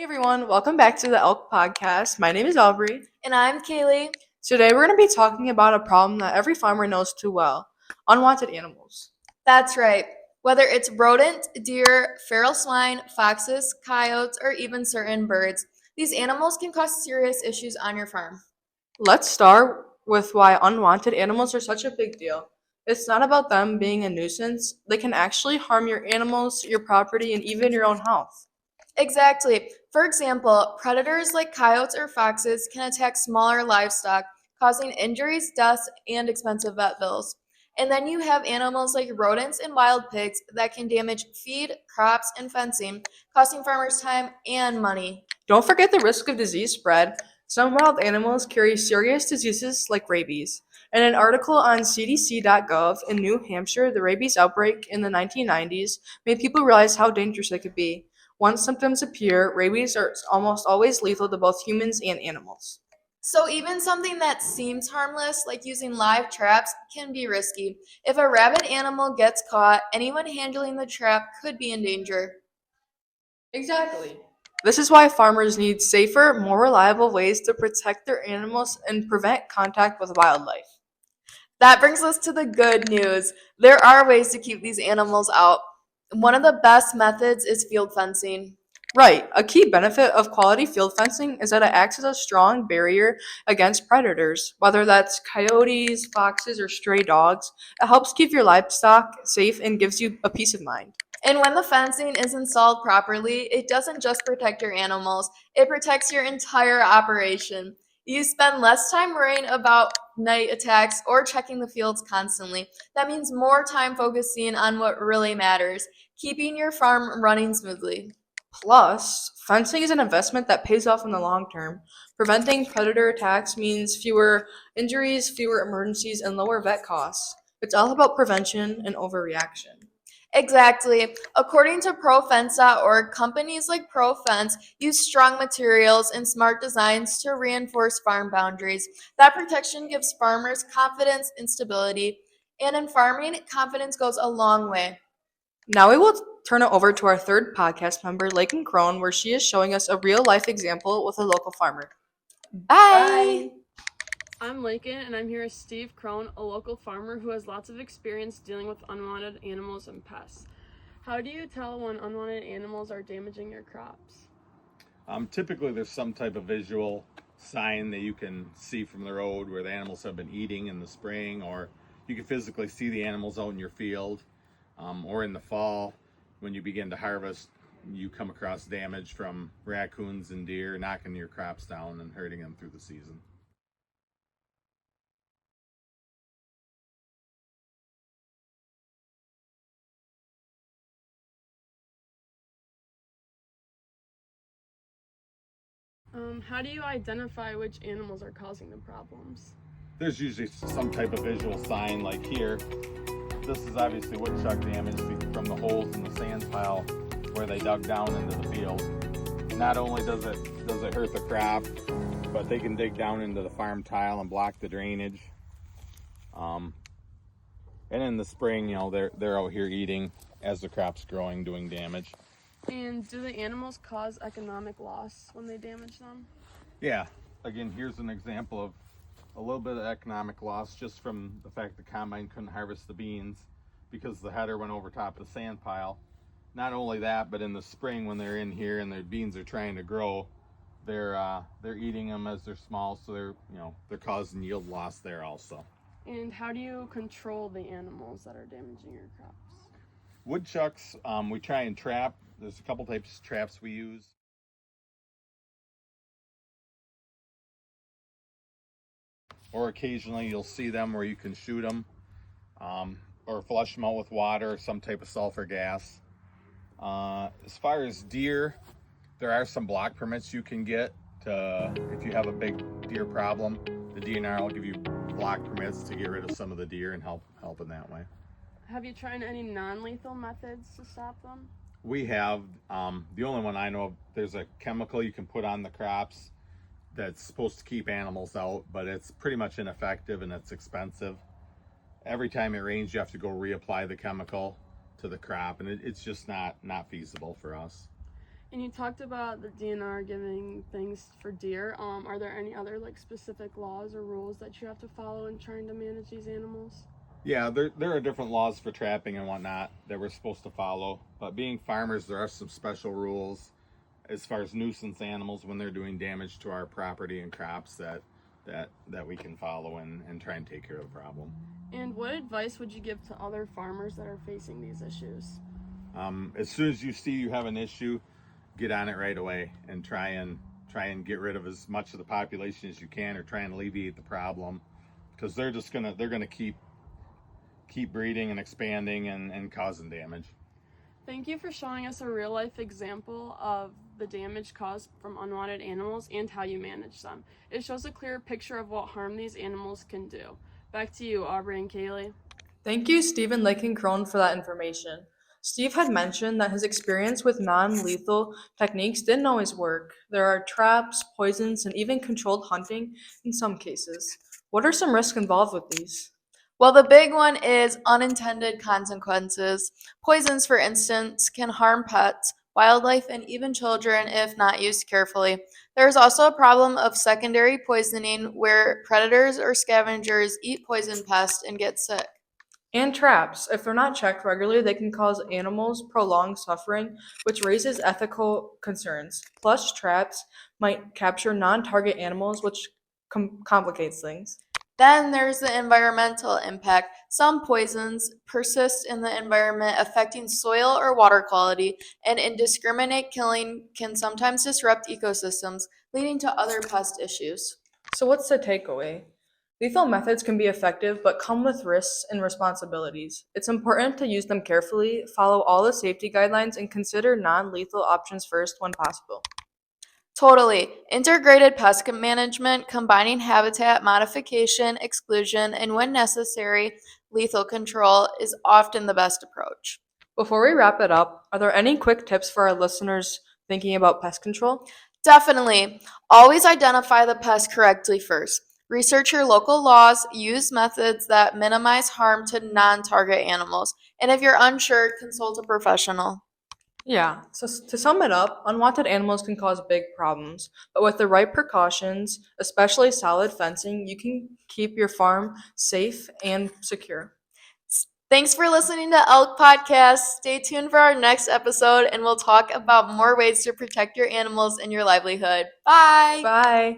Hey everyone, welcome back to the ALK Podcast. My name is Aubrey. And I'm Kaylee. Today we're going to be talking about a problem that every farmer knows too well: unwanted animals. That's right. Whether it's rodent, deer, feral swine, foxes, coyotes, or even certain birds, these animals can cause serious issues on your farm. Let's start with why unwanted animals are such a big deal. It's not about them being a nuisance, they can actually harm your animals, your property, and even your own health. Exactly. For example, predators like coyotes or foxes can attack smaller livestock, causing injuries, deaths, and expensive vet bills. And then you have animals like rodents and wild pigs that can damage feed, crops, and fencing, costing farmers time and money. Don't forget the risk of disease spread. Some wild animals carry serious diseases like rabies. In an article on cdc.gov in New Hampshire, the rabies outbreak in the 1990s made people realize how dangerous it could be. Once symptoms appear, rabies are almost always lethal to both humans and animals. So even something that seems harmless, like using live traps, can be risky. If a rabid animal gets caught, anyone handling the trap could be in danger. Exactly. This is why farmers need safer, more reliable ways to protect their animals and prevent contact with wildlife. That brings us to the good news. There are ways to keep these animals out. One of the best methods is field fencing. Right. A key benefit of quality field fencing is that it acts as a strong barrier against predators, whether that's coyotes, foxes, or stray dogs. It helps keep your livestock safe and gives you a peace of mind. And when the fencing is installed properly, it doesn't just protect your animals, it protects your entire operation. You spend less time worrying about night attacks or checking the fields constantly. That means more time focusing on what really matters, keeping your farm running smoothly. Plus, fencing is an investment that pays off in the long term. Preventing predator attacks means fewer injuries, fewer emergencies, and lower vet costs. It's all about prevention and overreaction. Exactly. According to ProFence.org, companies like ProFence use strong materials and smart designs to reinforce farm boundaries. That protection gives farmers confidence and stability. And in farming, confidence goes a long way. Now we will turn it over to our third podcast member, Steve Krohn, where she is showing us a real life example with a local farmer. Bye. I'm Lincoln, and I'm here with Steve Krohn, a local farmer who has lots of experience dealing with unwanted animals and pests. How do you tell when unwanted animals are damaging your crops? Typically, there's some type of visual sign that you can see from the road where the animals have been eating in the spring, or you can physically see the animals out in your field, or in the fall when you begin to harvest. You come across damage from raccoons and deer knocking your crops down and hurting them through the season. How do you identify which animals are causing the problems? There's usually some type of visual sign, like here. This is obviously woodchuck damage from the holes in the sand pile where they dug down into the field. Not only does it hurt the crop, but they can dig down into the farm tile and block the drainage. And in the spring, they're out here eating as the crop's growing, doing damage. And do the animals cause economic loss when they damage them? Yeah. Again, here's an example of a little bit of economic loss just from the fact the combine couldn't harvest the beans because the header went over top of the sand pile. Not only that, but in the spring when they're in here and their beans are trying to grow, they're eating them as they're small, so they're causing yield loss there also. And how do you control the animals that are damaging your crops? Woodchucks, we try and trap. There's a couple types of traps we use. Or occasionally you'll see them where you can shoot them, or flush them out with water or some type of sulfur gas. As far as deer, there are some block permits you can get if you have a big deer problem. The DNR will give you block permits to get rid of some of the deer and help in that way. Have you tried any non-lethal methods to stop them? We have. The only one I know of, there's a chemical you can put on the crops that's supposed to keep animals out, but it's pretty much ineffective and it's expensive. Every time it rains, you have to go reapply the chemical to the crop, and it's just not feasible for us. And you talked about the DNR giving things for deer. Are there any other specific laws or rules that you have to follow in trying to manage these animals? Yeah, there are different laws for trapping and whatnot that we're supposed to follow. But being farmers, there are some special rules as far as nuisance animals when they're doing damage to our property and crops that we can follow and try and take care of the problem. And what advice would you give to other farmers that are facing these issues? As soon as you see you have an issue, get on it right away and try and get rid of as much of the population as you can, or try and alleviate the problem, because they're gonna keep breeding and expanding and causing damage. Thank you for showing us a real life example of the damage caused from unwanted animals and how you manage them. It shows a clear picture of what harm these animals can do. Back to you, Aubrey and Kaylee. Thank you, Stephen Krohn, for that information. Steve had mentioned that his experience with non-lethal techniques didn't always work. There are traps, poisons, and even controlled hunting in some cases. What are some risks involved with these? Well, the big one is unintended consequences. Poisons, for instance, can harm pets, wildlife, and even children if not used carefully. There's also a problem of secondary poisoning where predators or scavengers eat poison pests and get sick. And traps. If they're not checked regularly, they can cause animals prolonged suffering, which raises ethical concerns. Plus, traps might capture non-target animals, which complicates things. Then there's the environmental impact. Some poisons persist in the environment, affecting soil or water quality, and indiscriminate killing can sometimes disrupt ecosystems, leading to other pest issues. So, what's the takeaway? Lethal methods can be effective, but come with risks and responsibilities. It's important to use them carefully, follow all the safety guidelines, and consider non-lethal options first when possible. Totally. Integrated pest management, combining habitat modification, exclusion, and when necessary, lethal control is often the best approach. Before we wrap it up, are there any quick tips for our listeners thinking about pest control? Definitely. Always identify the pest correctly first. Research your local laws, use methods that minimize harm to non-target animals, and if you're unsure, consult a professional. Yeah, so to sum it up, unwanted animals can cause big problems, but with the right precautions, especially solid fencing, you can keep your farm safe and secure. Thanks for listening to ALK Podcast. Stay tuned for our next episode, and we'll talk about more ways to protect your animals and your livelihood. Bye! Bye!